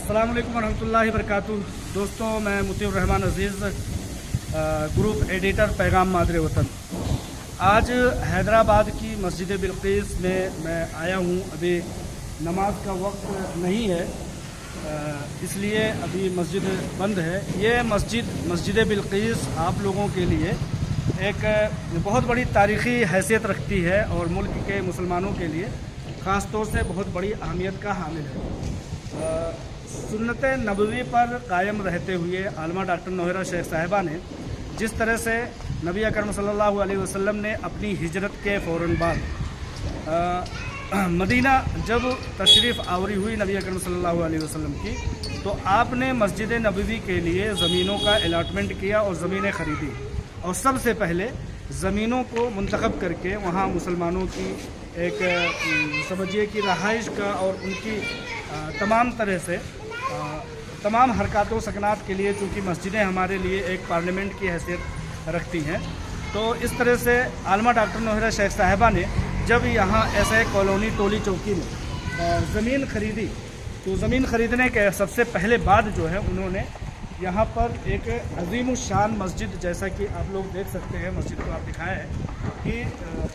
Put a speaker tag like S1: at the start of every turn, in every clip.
S1: अस्सलाम वालेकुम रहमतुल्लाहि वबरकातुहू। दोस्तों, मैं मुतीउर रहमान अज़ीज़, ग्रुप एडिटर पैगाम मादरे वतन। आज हैदराबाद की मस्जिद बिल्किस में मैं आया हूँ। अभी नमाज का वक्त नहीं है, इसलिए अभी मस्जिद बंद है। ये मस्जिद बिल्किस आप लोगों के लिए एक बहुत बड़ी तारीख़ी हैसियत रखती है और मुल्क के मुसलमानों के लिए ख़ास तौर से बहुत बड़ी अहमियत का हामिल है। सुन्नत नबवी पर कायम रहते हुए आलमा डॉक्टर नौहरा शेख साहिबा ने जिस तरह से नबी अकरम सल्लल्लाहु अलैहि वसल्लम ने अपनी हिजरत के फ़ौरन बाद मदीना जब तशरीफ़ आवरी हुई नबी अकरम सल्लल्लाहु अलैहि वसल्लम की, तो आपने मस्जिद नबवी के लिए ज़मीनों का अलाटमेंट किया और ज़मीनें ख़रीदी और सबसे पहले ज़मीनों को मुंतखब करके वहाँ मुसलमानों की एक समझिए कि रहाइश का और उनकी तमाम तरह से तमाम हरकतों सकनात के लिए, चूँकि मस्जिदें हमारे लिए एक पार्लियामेंट की हैसियत रखती हैं, तो इस तरह से आलमा डॉक्टर नौहरा शेख साहिबा ने जब यहाँ ऐसे कॉलोनी टोली चौकी में ज़मीन ख़रीदी, तो ज़मीन ख़रीदने के सबसे पहले बाद जो है उन्होंने यहाँ पर एक अज़ीमुश्शान मस्जिद, जैसा कि आप लोग देख सकते हैं, मस्जिद को आप दिखाया है कि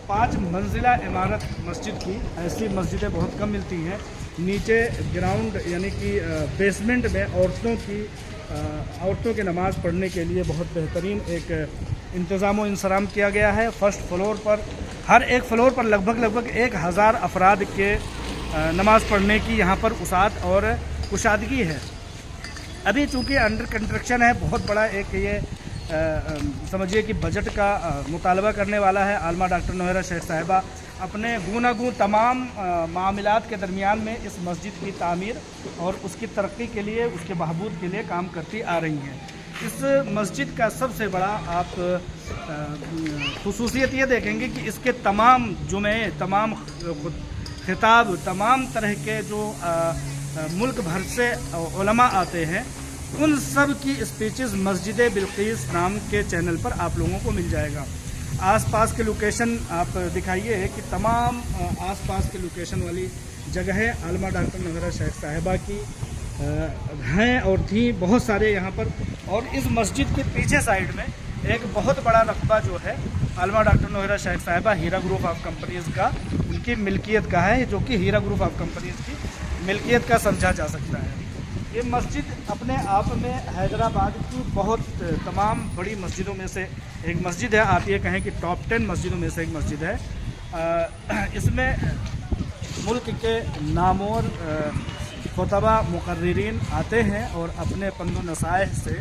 S1: 5 मंजिला इमारत मस्जिद की। ऐसी मस्जिदें बहुत कम मिलती हैं। नीचे ग्राउंड यानी कि बेसमेंट में औरतों के नमाज़ पढ़ने के लिए बहुत बेहतरीन एक इंतज़ाम व इंसराम किया गया है। फर्स्ट फ्लोर पर, हर एक फ्लोर पर लगभग 1000 अफराद के नमाज़ पढ़ने की यहाँ पर वसाअत और कुशादगी है। अभी चूँकि अंडर कंस्ट्रक्शन है, बहुत बड़ा एक ये समझिए कि बजट का मुतालबा करने वाला है। आलमा डॉक्टर नौहरा शेख साहिबा अपने गूनागू तमाम मामलात के दरमियान में इस मस्जिद की तामीर और उसकी तरक्की के लिए, उसके बहबूद के लिए काम करती आ रही हैं। इस मस्जिद का सबसे बड़ा आप खुसूसियत ये देखेंगे कि इसके तमाम जुमे, तमाम खिताब, तमाम तरह के जो मुल्क भर से उलमा आते हैं, उन सब की स्पीचेस मस्जिद बिल्किस नाम के चैनल पर आप लोगों को मिल जाएगा। आसपास के लोकेशन आप दिखाइए कि तमाम आसपास के लोकेशन वाली जगहें आलमा डॉक्टर नौहरा शेख साहिबा की हैं और थी बहुत सारे यहाँ पर। और इस मस्जिद के पीछे साइड में एक बहुत बड़ा रकबा जो है आलमा डॉक्टर नौहरा शेख साहिबा हीरा ग्रुप ऑफ कंपनीज़ का, उनकी मिल्कियत का है, जो कि हीरा ग्रुप ऑफ कंपनीज़ की मिल्कियत का समझा जा सकता है। ये मस्जिद अपने आप में हैदराबाद की बहुत तमाम बड़ी मस्जिदों में से एक मस्जिद है। आप ये कहें कि टॉप 10 मस्जिदों में से एक मस्जिद है। इसमें मुल्क के नामवर खुतबा मुकर्रिरीन आते हैं और अपने पंदो नसाइह से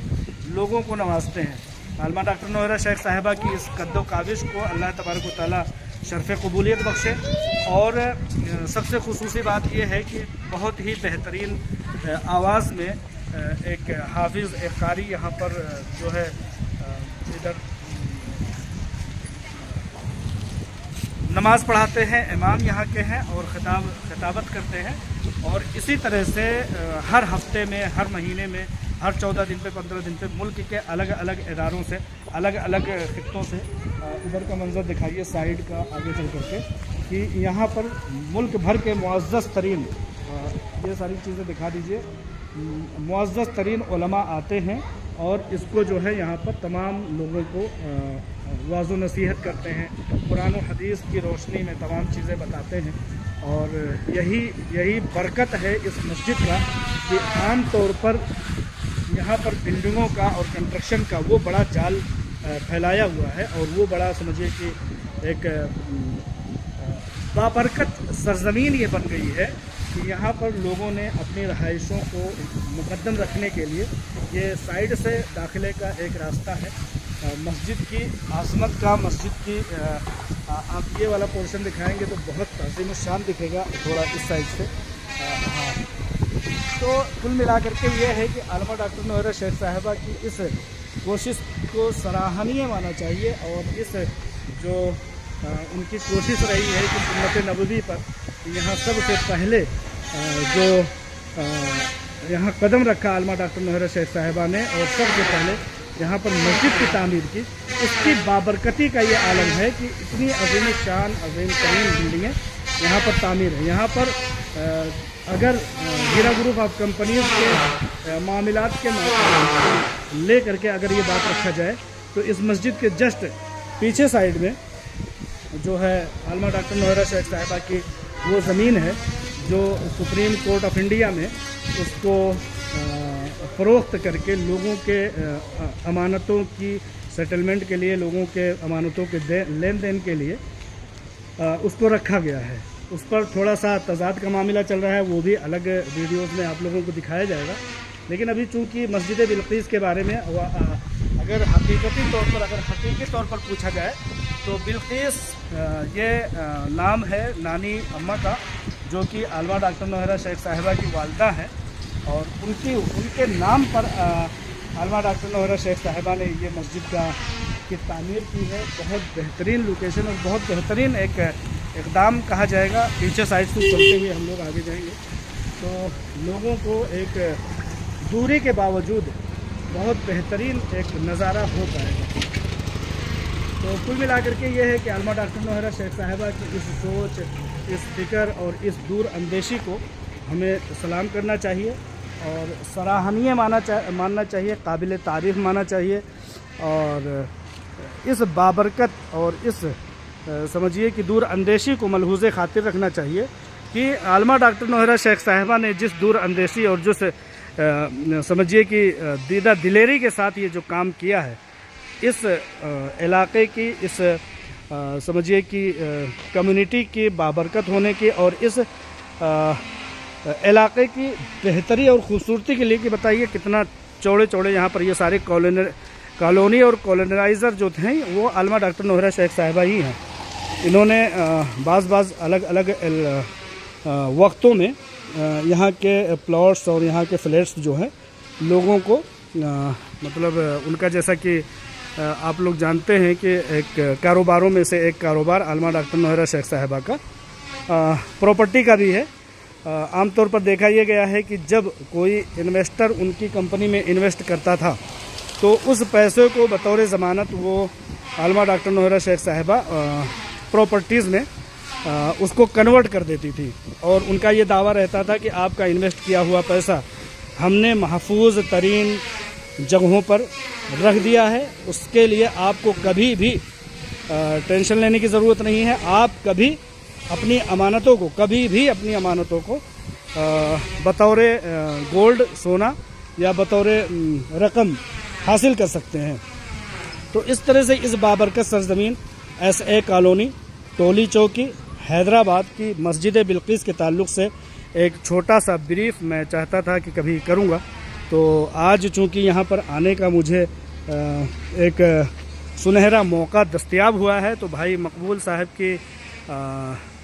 S1: लोगों को नवाजते हैं। आलमा डॉक्टर नौहरा शेख साहिबा की इस कद्दो काविश को अल्लाह तबारक व तआला शर्फ़ कबूलियत बख्शे। और सबसे खुसूसी बात यह है कि बहुत ही बेहतरीन आवाज़ में एक हाफिज़, एक कारी यहाँ पर जो है इधर नमाज़ पढ़ाते हैं, इमाम यहाँ के हैं और खिताबत करते हैं। और इसी तरह से हर हफ्ते में, हर महीने में, हर 14 दिन पे, 15 दिन पे मुल्क के अलग अलग इदारों से, अलग अलग खित्तों से, इधर का मंजर दिखाइए साइड का आगे चल करके, कि यहाँ पर मुल्क भर के मुअज़्ज़ज़ तरीन, ये सारी चीज़ें दिखा दीजिए, मुअज़्ज़ज़ तरीन उलमा आते हैं और इसको जो है यहाँ पर तमाम लोगों को वाज़ो नसीहत करते हैं, कुरान और हदीस की रोशनी में तमाम चीज़ें बताते हैं। और यही बरकत है इस मस्जिद का कि आम तौर पर यहाँ पर बिल्डिंगों का और कंस्ट्रक्शन का वो बड़ा जाल फैलाया हुआ है और वो बड़ा समझिए कि एक बाबरकत सरज़मीन ये बन गई है कि यहाँ पर लोगों ने अपनी रहाइशों को मुकद्दम रखने के लिए ये साइड से दाखिले का एक रास्ता है। मस्जिद की आज़मत का, मस्जिद की आप ये वाला पोर्शन दिखाएंगे तो बहुत अज़ीमुश्शान दिखेगा, थोड़ा इस साइड से। हाँ, तो कुल मिला करके ये है कि आलमा डॉक्टर नौहरा शेख साहिबा की इस कोशिश को सराहनीय माना चाहिए। और इस जो उनकी कोशिश रही है कि सुन्नत नबवी पर यहाँ सबसे पहले जो यहाँ कदम रखा आलमा डॉक्टर नौहरा शेख साहिबा ने और सबसे पहले यहाँ पर मस्जिद की तामीर की, उसकी बाबरकती का ये आलम है कि इतनी अज़ीम शान, अज़ीम तरीन बिल्डिंगें यहाँ पर तामीर है। यहाँ पर अगर हीरा ग्रुप ऑफ कंपनीज के मामलात के ले करके अगर ये बात रखा जाए तो इस मस्जिद के जस्ट पीछे साइड में जो है आलमा डॉक्टर नौहरा शेख साहिबा की वो ज़मीन है जो सुप्रीम कोर्ट ऑफ इंडिया में उसको फ़रोख्त करके लोगों के अमानतों की सेटलमेंट के लिए, लोगों के अमानतों के लेन देन के लिए उसको रखा गया है। उस पर थोड़ा सा तजाद का मामला चल रहा है, वो भी अलग वीडियोस में आप लोगों को दिखाया जाएगा। लेकिन अभी चूँकि मस्जिद बिल्कीस के बारे में अगर हकीकी तौर पर पूछा जाए तो बिल्कीस ये नाम है नानी अम्मा का, जो कि आलमा डॉक्टर नौहरा शेख साहिबा की वालदा है, और उनके नाम पर आलमा डॉक्टर नौहरा शेख साहिबा ने ये मस्जिद की तामीर की है। बहुत बेहतरीन लोकेशन और बहुत बेहतरीन एक इक़दाम कहा जाएगा। पीछे साइड से चलते हुए हम लोग आगे जाएंगे तो लोगों को एक दूरी के बावजूद बहुत बेहतरीन एक नज़ारा हो पाएगा। तो कुल मिलाकर के ये है कि आलमा डॉक्टर नौहरा शेख साहिबा की इस सोच, इस फ़िक्र और इस दूर अंदेशी को हमें सलाम करना चाहिए और सराहनीय मानना चाहिए, काबिल तारीफ़ मानना चाहिए, और इस बाबरकत और इस समझिए कि दूर अंदेशी को मलहूज़े खातिर रखना चाहिए कि आलमा डॉक्टर नौहरा शेख साहिबा ने जिस दूर अंदेशी और जिस समझिए कि दीदा दिलेरी के साथ ये जो काम किया है, इस इलाके की, इस समझिए कि कम्युनिटी की बाबरकत होने की और इस इलाके की बेहतरी और ख़ूबसूरती के लिए कि बताइए कितना चौड़े चौड़े यहाँ पर ये सारे कॉलोनी और कॉलोनाइज़र जो थे वो आलमा डॉक्टर नौहरा शेख साहिबा ही हैं। इन्होंने बाज़ अलग अलग वक्तों में यहाँ के प्लॉट्स और यहाँ के फ्लैट्स जो हैं लोगों को मतलब उनका, जैसा कि आप लोग जानते हैं कि एक कारोबारों में से एक कारोबार आलमा डॉक्टर नौहरा शेख साहिबा का प्रॉपर्टी का भी है। आमतौर पर देखा यह गया है कि जब कोई इन्वेस्टर उनकी कंपनी में इन्वेस्ट करता था तो उस पैसे को बतौर ज़मानत वो आलमा डॉक्टर नौहरा शेख साहिबा प्रॉपर्टीज़ में उसको कन्वर्ट कर देती थी, और उनका ये दावा रहता था कि आपका इन्वेस्ट किया हुआ पैसा हमने महफूज तरीन जगहों पर रख दिया है, उसके लिए आपको कभी भी टेंशन लेने की ज़रूरत नहीं है। आप कभी अपनी अमानतों को बतौर गोल्ड, सोना या बतौर रकम हासिल कर सकते हैं। तो इस तरह से इस बाबरकत सरजमीन SA कॉलोनी, टोली चौकी, हैदराबाद की मस्जिद बिल्कीस के ताल्लुक़ से एक छोटा सा ब्रीफ मैं चाहता था कि कभी करूँगा। तो आज चूँकि यहाँ पर आने का मुझे एक सुनहरा मौका दस्तयाब हुआ है, तो भाई मकबूल साहब की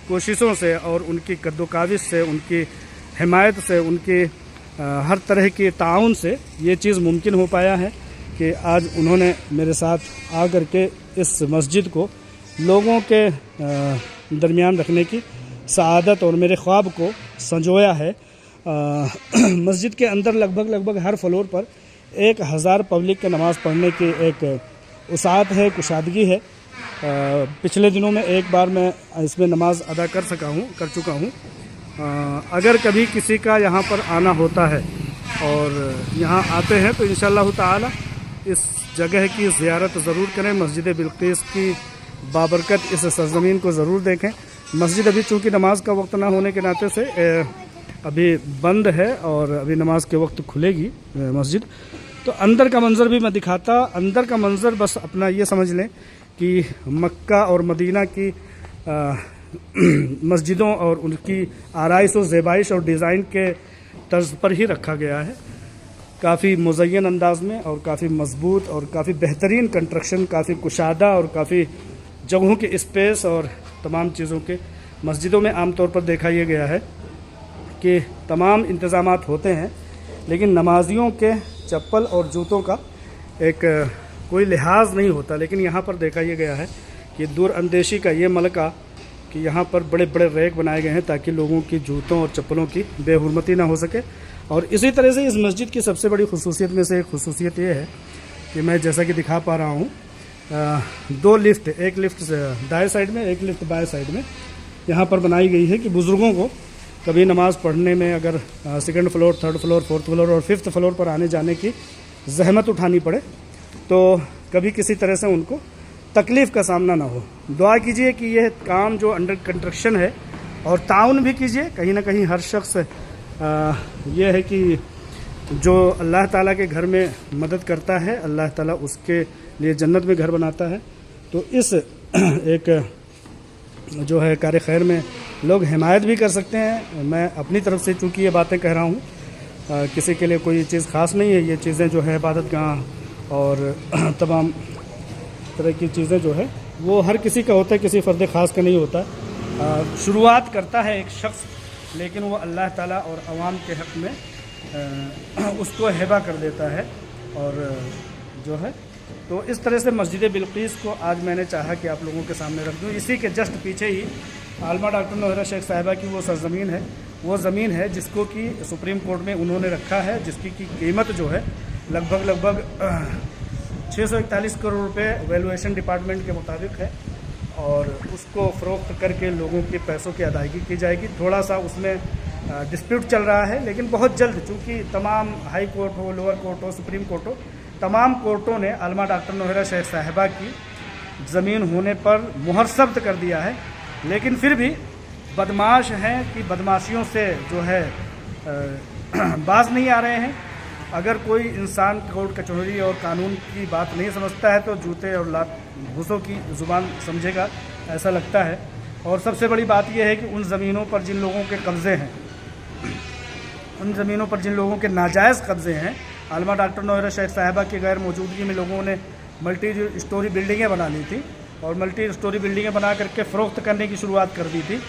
S1: कोशिशों से और उनकी कद्दोकाविश से, उनकी हिमायत से, उनकी हर तरह की ताउन से ये चीज़ मुमकिन हो पाया है कि आज उन्होंने मेरे साथ आकर के इस मस्जिद को लोगों के दरमियान रखने की सआदत और मेरे ख्वाब को संजोया है। मस्जिद के अंदर लगभग हर फ्लोर पर 1000 पब्लिक के नमाज़ पढ़ने की एक उसात है, कुशादगी है। पिछले दिनों में एक बार मैं इसमें नमाज अदा कर चुका हूँ। अगर कभी किसी का यहाँ पर आना होता है और यहाँ आते हैं तो इंशाअल्लाह ताला इस जगह की ज़ियारत ज़रूर करें। मस्जिद बिल्कीस की बाबरकत इस सरज़मीन को ज़रूर देखें। मस्जिद अभी चूँकि नमाज का वक्त ना होने के नाते से अभी बंद है और अभी नमाज के वक्त खुलेगी मस्जिद। तो अंदर का मंज़र भी मैं दिखाता। अंदर का मंज़र बस अपना ये समझ लें कि मक्का और मदीना की मस्जिदों और उनकी आराइश और ज़ेबाइश और डिज़ाइन के तर्ज पर ही रखा गया है। काफ़ी मुज़य्यन अंदाज में और काफ़ी मजबूत और काफ़ी बेहतरीन कंस्ट्रक्शन, काफ़ी कुशादा और काफ़ी जगहों के स्पेस और तमाम चीज़ों के मस्जिदों में आमतौर पर देखा यह गया है कि तमाम इंतज़ामात होते हैं, लेकिन नमाजियों के चप्पल और जूतों का एक कोई लिहाज नहीं होता। लेकिन यहाँ पर देखा यह गया है कि दूर अंदेशी का ये मलका कि यहाँ पर बड़े बड़े रैक बनाए गए हैं ताकि लोगों की जूतों और चप्पलों की बेहुरमती ना हो सके। और इसी तरह से इस मस्जिद की सबसे बड़ी खुसूसियत में से एक खुसूसियत ये है कि मैं जैसा कि दिखा पा रहा हूँ 2 लिफ्ट, एक लिफ्ट दाएं साइड में, एक लिफ्ट बाएं साइड में यहाँ पर बनाई गई है कि बुज़ुर्गों को कभी नमाज़ पढ़ने में अगर second floor, third floor, fourth floor और फिफ्थ फ्लोर पर आने जाने की जहमत उठानी पड़े, तो कभी किसी तरह से उनको तकलीफ़ का सामना ना हो। दुआ कीजिए कि यह काम जो अंडर कंस्ट्रक्शन है, और ताउन भी कीजिए। कहीं ना कहीं हर शख्स ये है कि जो अल्लाह ताला के घर में मदद करता है, अल्लाह ताला उसके लिए जन्नत में घर बनाता है। तो इस एक जो है कार्य खैर में लोग हिमायत भी कर सकते हैं। मैं अपनी तरफ से चूँकि ये बातें कह रहा हूँ, किसी के लिए कोई चीज़ ख़ास नहीं है। ये चीज़ें जो है इबादत गाह और तमाम तरह की चीज़ें जो है वो हर किसी का होता है, किसी फ़र्द ख़ास का नहीं होता। शुरुआत करता है एक शख्स, लेकिन वो अल्लाह ताला और अवाम के हक़ में उसको हिबा कर देता है। और जो है तो इस तरह से मस्जिद बिल्कीस को आज मैंने चाहा कि आप लोगों के सामने रख दूँ। इसी के जस्ट पीछे ही आलमा डॉक्टर नौहरा शेख साहिबा की वो सरज़मीन है, वो ज़मीन है जिसको कि सुप्रीम कोर्ट में उन्होंने रखा है, जिसकी की कीमत जो है लगभग 641 करोड़ रुपए वैल्यूएशन डिपार्टमेंट के मुताबिक है। और उसको फ़रोख्त करके लोगों के पैसों की अदायगी की जाएगी। थोड़ा सा उसमें डिस्प्यूट चल रहा है, लेकिन बहुत जल्द, चूँकि तमाम हाई कोर्ट हो, लोअर कोर्ट हो, सुप्रीम कोर्ट हो, तमाम कोर्टों ने आलमा डॉक्टर नौहरा शेख साहिबा की ज़मीन होने पर मुहर सब्त कर दिया है। लेकिन फिर भी बदमाश हैं कि बदमाशियों से जो है बाज नहीं आ रहे हैं। अगर कोई इंसान कोर्ट कचहरी और कानून की बात नहीं समझता है तो जूते और लात घूसों की ज़ुबान समझेगा, ऐसा लगता है। और सबसे बड़ी बात यह है कि उन ज़मीनों पर जिन लोगों के कब्ज़े हैं, उन ज़मीनों पर जिन लोगों के नाजायज़ कब्ज़े हैं, आलमा डॉक्टर नौहरा शेख साहिबा की गैर मौजूदगी में लोगों ने मल्टी स्टोरी बिल्डिंगें बना ली थी और मल्टी स्टोरी बिल्डिंगें बना करके फ़रोख्त करने की शुरुआत कर दी थी।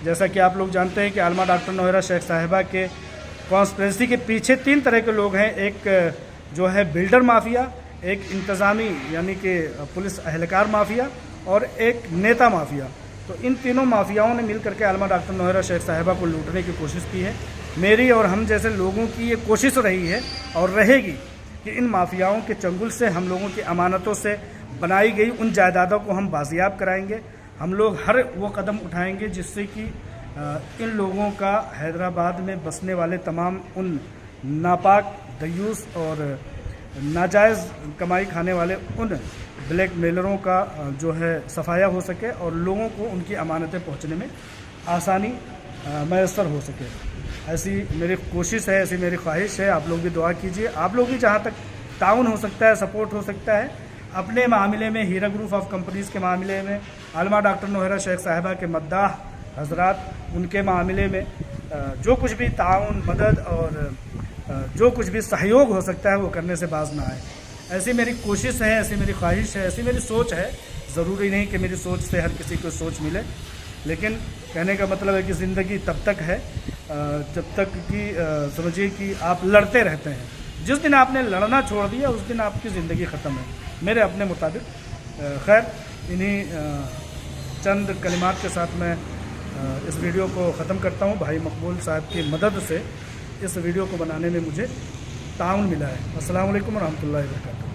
S1: जैसा कि आप लोग जानते हैं कि आलमा डॉक्टर नौहरा शेख साहिबा के कॉन्स्पिरेसी के पीछे 3 तरह के लोग हैं। एक जो है बिल्डर माफिया, एक इंतज़ामी यानी कि पुलिस अहलकार माफिया, और एक नेता माफिया। तो इन तीनों माफियाओं ने मिल करके आलमा डॉक्टर नौहरा शेख साहिबा को लूटने की कोशिश की है। मेरी और हम जैसे लोगों की ये कोशिश रही है और रहेगी कि इन माफियाओं के चंगुल से, हम लोगों की अमानतों से बनाई गई उन जायदादों को हम बाजियाब कराएंगे। हम लोग हर वो कदम उठाएंगे जिससे कि इन लोगों का हैदराबाद में बसने वाले तमाम उन नापाक, दयूस और नाजायज़ कमाई खाने वाले उन ब्लैक मेलरों का जो है सफाया हो सके और लोगों को उनकी अमानतें पहुंचने में आसानी मैसर हो सके। ऐसी मेरी कोशिश है, ऐसी मेरी ख्वाहिश है। आप लोग भी दुआ कीजिए। आप लोग भी जहाँ तक ताउन हो सकता है, सपोर्ट हो सकता है, अपने मामले में, हीरा ग्रुप ऑफ कंपनीज़ के मामले में, आलमा डॉक्टर नौहरा शेख साहिबा के मद्दाह हजरात, उनके मामले में जो कुछ भी ताउन, मदद और जो कुछ भी सहयोग हो सकता है वो करने से बाज ना आए। ऐसी मेरी कोशिश है, ऐसी मेरी ख्वाहिश है, ऐसी मेरी सोच है। ज़रूरी नहीं कि मेरी सोच से हर किसी को सोच मिले, लेकिन कहने का मतलब है कि ज़िंदगी तब तक है जब तक कि समझिए कि आप लड़ते रहते हैं। जिस दिन आपने लड़ना छोड़ दिया उस दिन आपकी ज़िंदगी ख़त्म है, मेरे अपने मुताबिक। खैर, इन्हीं चंद कलिमात के साथ मैं इस वीडियो को ख़त्म करता हूँ। भाई मकबूल साहब की मदद से इस वीडियो को बनाने में मुझे ताउन मिला है। अस्सलाम वालेकुम व रहमतुल्लाहि व बरकातहू।